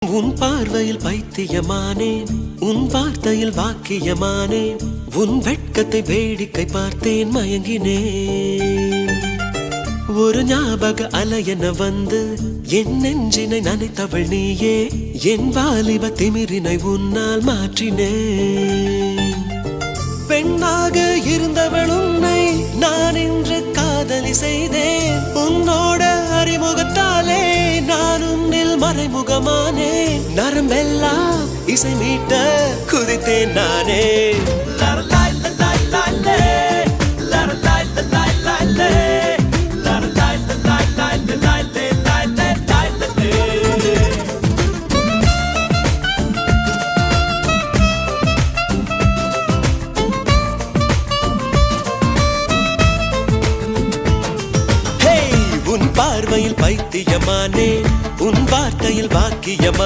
உன் பார்வையில் பைத்தியமானேன், உன் வார்த்தையில் வாக்கியமானேன், உன் வெட்கத்தை வேடிக்கை பார்த்தேன் மயங்கினேன். ஒரு ஞாபக அலையென வந்து என் நெஞ்சினை நனைத்தவள் நீயே, என் வாலிப திமிரினை உன்னால் மாற்றினேன். பெண்ணாக இருந்தவள் உன்னை நான் இன்று காதலி செய்தேன். உன்னோட அறிமுகத்தாலே நான் உன்னில் மறைமுகமானே, நரம்பெல்லாம் இசை மீட்ட குதித்தேன் நானே. உன் பார்வையில் பைத்தியமானேன், உன் வார்த்தையில் வாக்கியமானேன்.